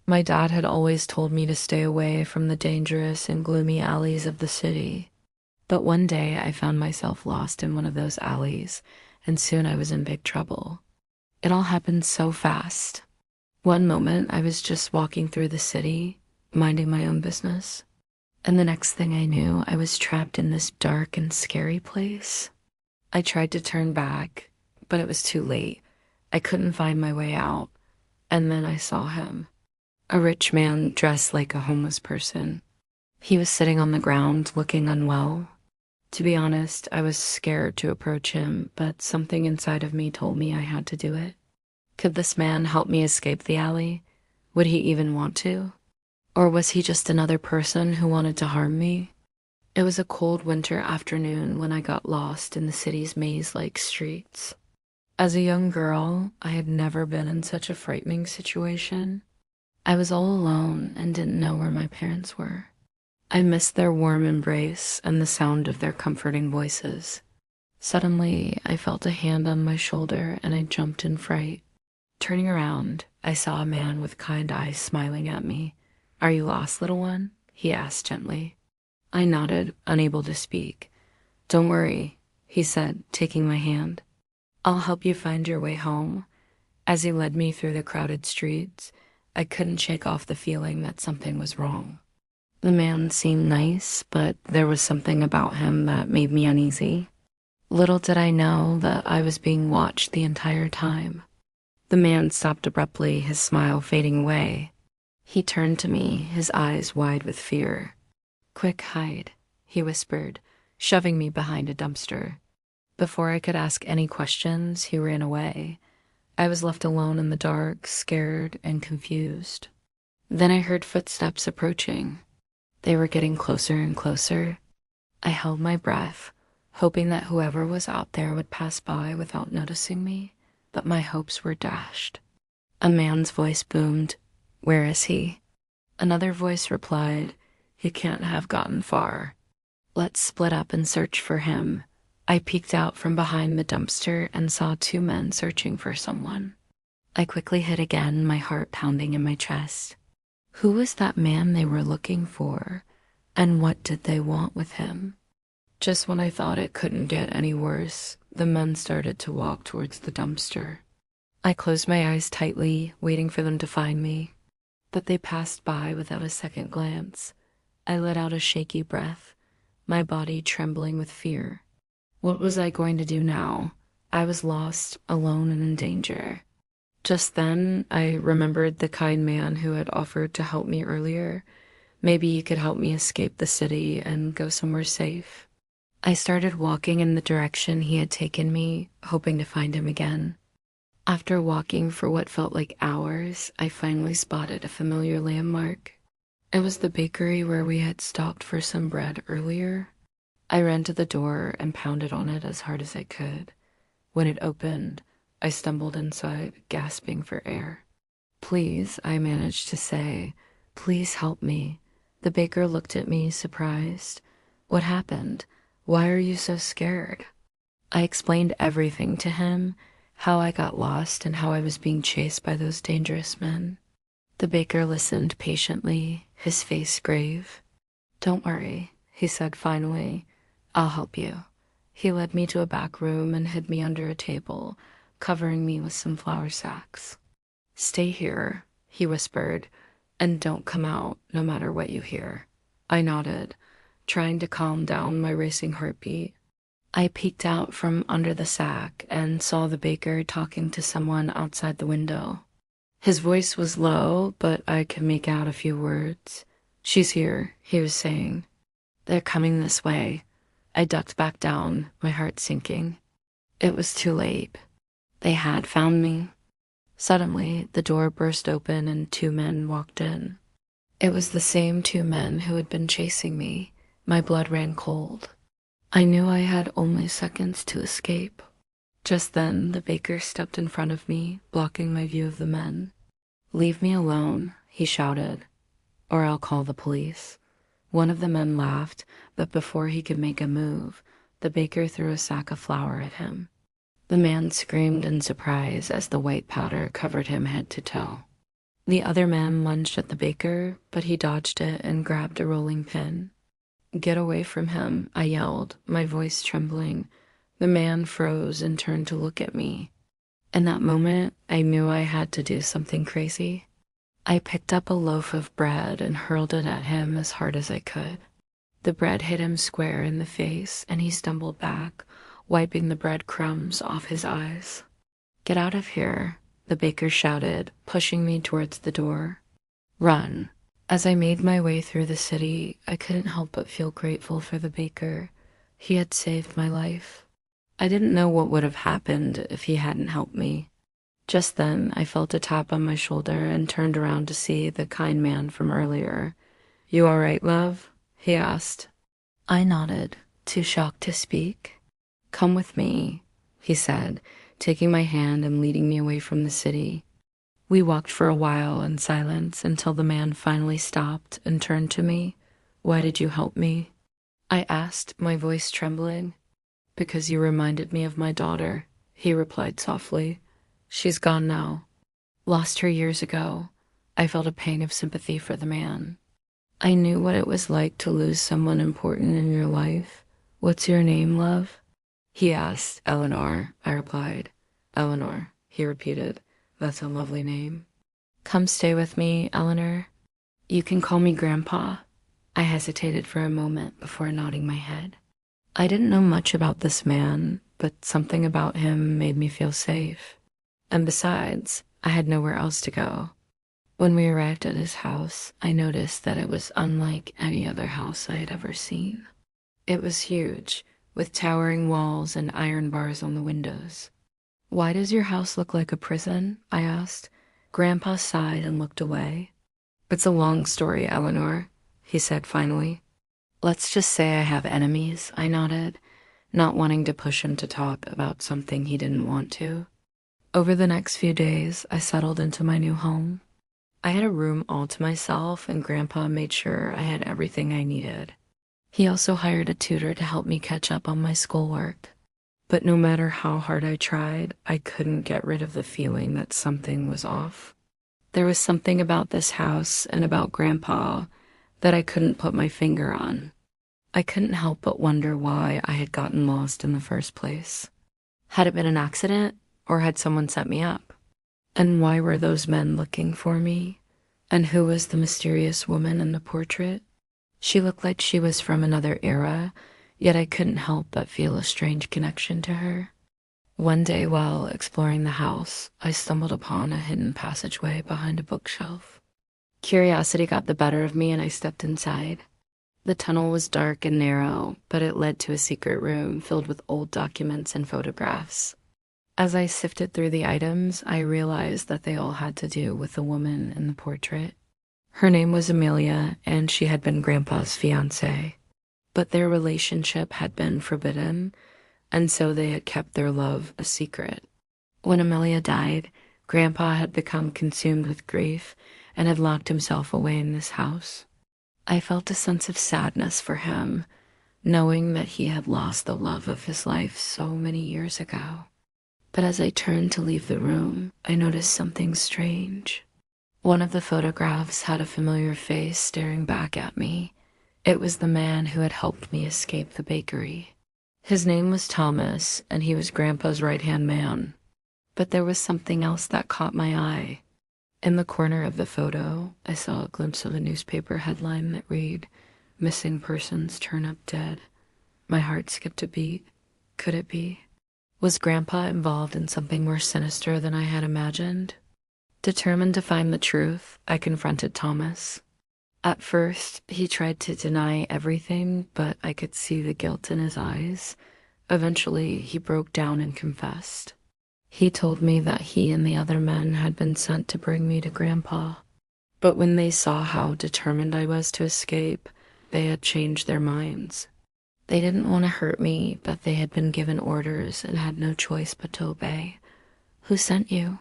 My dad had always told me to stay away from the dangerous and gloomy alleys of the city. But one day I found myself lost in one of those alleys, and soon I was in big trouble. It all happened so fast. One moment I was just walking through the city, minding my own business. And the next thing I knew, I was trapped in this dark and scary place. I tried to turn back, but it was too late. I couldn't find my way out. And then I saw him. A rich man dressed like a homeless person. He was sitting on the ground looking unwell. To be honest, I was scared to approach him, but something inside of me told me I had to do it. Could this man help me escape the alley? Would he even want to? Or was he just another person who wanted to harm me? It was a cold winter afternoon when I got lost in the city's maze-like streets. As a young girl, I had never been in such a frightening situation. I was all alone and didn't know where my parents were. I missed their warm embrace and the sound of their comforting voices. Suddenly, I felt a hand on my shoulder and I jumped in fright. Turning around, I saw a man with kind eyes smiling at me. "Are you lost, little one?" he asked gently. I nodded, unable to speak. "Don't worry," he said, taking my hand. "I'll help you find your way home." As he led me through the crowded streets, I couldn't shake off the feeling that something was wrong. The man seemed nice, but there was something about him that made me uneasy. Little did I know that I was being watched the entire time. The man stopped abruptly, his smile fading away. He turned to me, his eyes wide with fear. "Quick, hide," he whispered, shoving me behind a dumpster. Before I could ask any questions, he ran away. I was left alone in the dark, scared and confused. Then I heard footsteps approaching. They were getting closer and closer. I held my breath, hoping that whoever was out there would pass by without noticing me, but my hopes were dashed. A man's voice boomed, "Where is he?" Another voice replied, "He can't have gotten far. Let's split up and search for him." I peeked out from behind the dumpster and saw two men searching for someone. I quickly hid again, my heart pounding in my chest. Who was that man they were looking for, and what did they want with him? Just when I thought it couldn't get any worse, the men started to walk towards the dumpster. I closed my eyes tightly, waiting for them to find me, but they passed by without a second glance. I let out a shaky breath, my body trembling with fear. What was I going to do now? I was lost, alone, and in danger. Just then, I remembered the kind man who had offered to help me earlier. Maybe he could help me escape the city and go somewhere safe. I started walking in the direction he had taken me, hoping to find him again. After walking for what felt like hours, I finally spotted a familiar landmark. It was the bakery where we had stopped for some bread earlier. I ran to the door and pounded on it as hard as I could. When it opened, I stumbled inside, gasping for air. "Please," I managed to say, "please help me." The baker looked at me, surprised. "What happened? Why are you so scared?" I explained everything to him, how I got lost and how I was being chased by those dangerous men. The baker listened patiently, his face grave. "Don't worry," he said finally. "I'll help you." He led me to a back room and hid me under a table, covering me with some flour sacks. "Stay here," he whispered, "and don't come out no matter what you hear." I nodded, trying to calm down my racing heartbeat. I peeked out from under the sack and saw the baker talking to someone outside the window. His voice was low, but I could make out a few words. "She's here," he was saying. "They're coming this way." I ducked back down, my heart sinking. It was too late. They had found me. Suddenly, the door burst open and two men walked in. It was the same two men who had been chasing me. My blood ran cold. I knew I had only seconds to escape. Just then, the baker stepped in front of me, blocking my view of the men. "Leave me alone," he shouted, "or I'll call the police." One of the men laughed, but before he could make a move, the baker threw a sack of flour at him. The man screamed in surprise as the white powder covered him head to toe. The other man lunged at the baker, but he dodged it and grabbed a rolling pin. "Get away from him," I yelled, my voice trembling. The man froze and turned to look at me. In that moment, I knew I had to do something crazy. I picked up a loaf of bread and hurled it at him as hard as I could. The bread hit him square in the face, and he stumbled back, wiping the bread crumbs off his eyes. "Get out of here," the baker shouted, pushing me towards the door. "Run." As I made my way through the city, I couldn't help but feel grateful for the baker. He had saved my life. I didn't know what would have happened if he hadn't helped me. Just then, I felt a tap on my shoulder and turned around to see the kind man from earlier. "You all right, love?" he asked. I nodded, too shocked to speak. "Come with me," he said, taking my hand and leading me away from the city. We walked for a while in silence until the man finally stopped and turned to me. "Why did you help me?" I asked, my voice trembling. "Because you reminded me of my daughter," he replied softly. "She's gone now. Lost her years ago." I felt a pang of sympathy for the man. I knew what it was like to lose someone important in your life. "What's your name, love?" he asked. "Eleanor," I replied. "Eleanor," he repeated. "That's a lovely name." "Come stay with me, Eleanor. You can call me Grandpa." I hesitated for a moment before nodding my head. I didn't know much about this man, but something about him made me feel safe. And besides, I had nowhere else to go. When we arrived at his house, I noticed that it was unlike any other house I had ever seen. It was huge, with towering walls and iron bars on the windows. "Why does your house look like a prison?" I asked. Grandpa sighed and looked away. "It's a long story, Eleanor," he said finally. "Let's just say I have enemies," I nodded, not wanting to push him to talk about something he didn't want to. Over the next few days, I settled into my new home. I had a room all to myself, and Grandpa made sure I had everything I needed. He also hired a tutor to help me catch up on my schoolwork. But no matter how hard I tried, I couldn't get rid of the feeling that something was off. There was something about this house and about Grandpa that I couldn't put my finger on. I couldn't help but wonder why I had gotten lost in the first place. Had it been an accident, or had someone set me up? And why were those men looking for me? And who was the mysterious woman in the portrait? She looked like she was from another era, yet I couldn't help but feel a strange connection to her. One day while exploring the house, I stumbled upon a hidden passageway behind a bookshelf. Curiosity got the better of me and I stepped inside. The tunnel was dark and narrow, but it led to a secret room filled with old documents and photographs. As I sifted through the items, I realized that they all had to do with the woman in the portrait. Her name was Amelia, and she had been Grandpa's fiancée. But their relationship had been forbidden, and so they had kept their love a secret. When Amelia died, Grandpa had become consumed with grief and had locked himself away in this house. I felt a sense of sadness for him, knowing that he had lost the love of his life so many years ago. But as I turned to leave the room, I noticed something strange. One of the photographs had a familiar face staring back at me. It was the man who had helped me escape the bakery. His name was Thomas, and he was Grandpa's right-hand man. But there was something else that caught my eye. In the corner of the photo, I saw a glimpse of a newspaper headline that read, "Missing persons turn up dead." My heart skipped a beat. Could it be? Was Grandpa involved in something more sinister than I had imagined? Determined to find the truth, I confronted Thomas. At first, he tried to deny everything, but I could see the guilt in his eyes. Eventually, he broke down and confessed. He told me that he and the other men had been sent to bring me to Grandpa. But when they saw how determined I was to escape, they had changed their minds. They didn't want to hurt me, but they had been given orders and had no choice but to obey. "Who sent you?"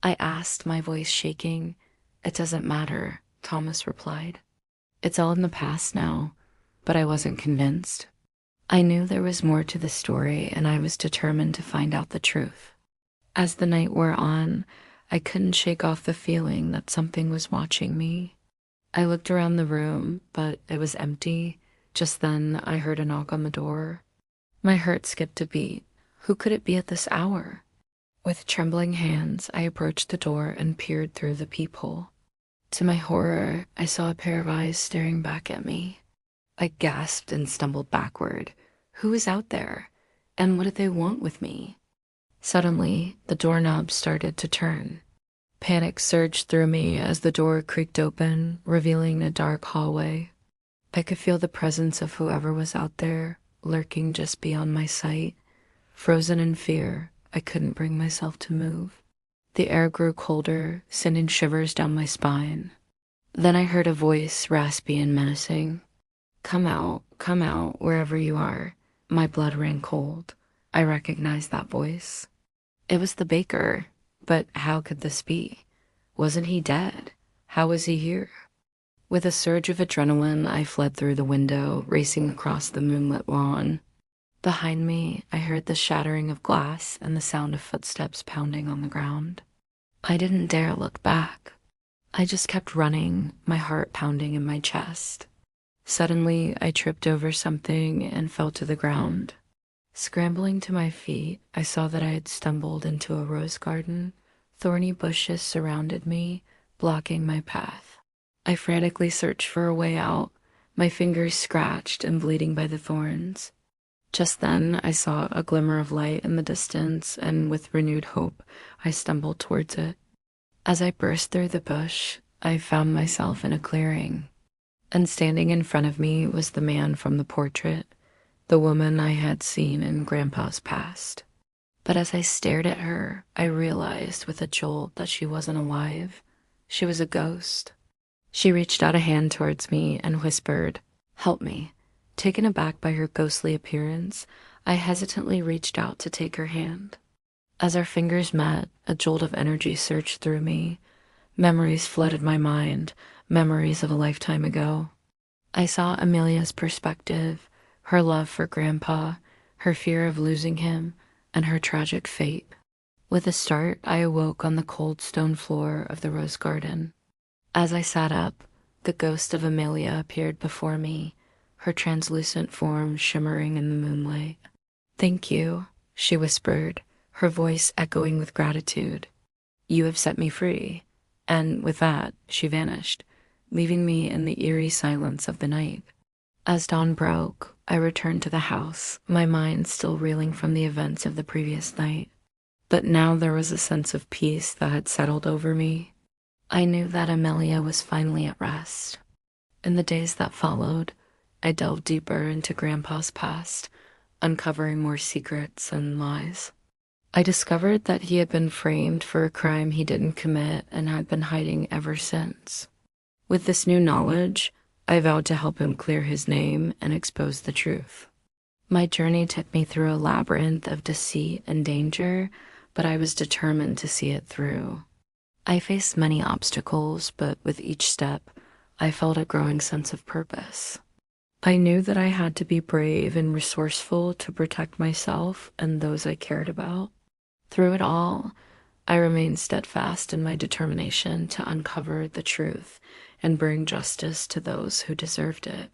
I asked, my voice shaking. "It doesn't matter," Thomas replied. "It's all in the past now," but I wasn't convinced. I knew there was more to the story, and I was determined to find out the truth. As the night wore on, I couldn't shake off the feeling that something was watching me. I looked around the room, but it was empty. Just then, I heard a knock on the door. My heart skipped a beat. Who could it be at this hour? With trembling hands, I approached the door and peered through the peephole. To my horror, I saw a pair of eyes staring back at me. I gasped and stumbled backward. Who was out there? And what did they want with me? Suddenly, the doorknob started to turn. Panic surged through me as the door creaked open, revealing a dark hallway. I could feel the presence of whoever was out there, lurking just beyond my sight. Frozen in fear, I couldn't bring myself to move. The air grew colder, sending shivers down my spine. Then I heard a voice, raspy and menacing. Come out, wherever you are." My blood ran cold. I recognized that voice. It was the baker, but how could this be? Wasn't he dead? How was he here? With a surge of adrenaline, I fled through the window, racing across the moonlit lawn. Behind me, I heard the shattering of glass and the sound of footsteps pounding on the ground. I didn't dare look back. I just kept running, my heart pounding in my chest. Suddenly, I tripped over something and fell to the ground. Scrambling to my feet, I saw that I had stumbled into a rose garden. Thorny bushes surrounded me, blocking my path. I frantically searched for a way out, my fingers scratched and bleeding by the thorns. Just then, I saw a glimmer of light in the distance, and with renewed hope, I stumbled towards it. As I burst through the bush, I found myself in a clearing, and standing in front of me was the man from the portrait, the woman I had seen in Grandpa's past. But as I stared at her, I realized with a jolt that she wasn't alive. She was a ghost. She reached out a hand towards me and whispered, "Help me." Taken aback by her ghostly appearance, I hesitantly reached out to take her hand. As our fingers met, a jolt of energy surged through me. Memories flooded my mind, memories of a lifetime ago. I saw Amelia's perspective, her love for Grandpa, her fear of losing him, and her tragic fate. With a start, I awoke on the cold stone floor of the rose garden. As I sat up, the ghost of Amelia appeared before me, her translucent form shimmering in the moonlight. "Thank you," she whispered, her voice echoing with gratitude. "You have set me free." And with that, she vanished, leaving me in the eerie silence of the night. As dawn broke, I returned to the house, my mind still reeling from the events of the previous night. But now there was a sense of peace that had settled over me. I knew that Amelia was finally at rest. In the days that followed, I delved deeper into Grandpa's past, uncovering more secrets and lies. I discovered that he had been framed for a crime he didn't commit and had been hiding ever since. With this new knowledge, I vowed to help him clear his name and expose the truth. My journey took me through a labyrinth of deceit and danger, but I was determined to see it through. I faced many obstacles, but with each step, I felt a growing sense of purpose. I knew that I had to be brave and resourceful to protect myself and those I cared about. Through it all, I remained steadfast in my determination to uncover the truth and bring justice to those who deserved it.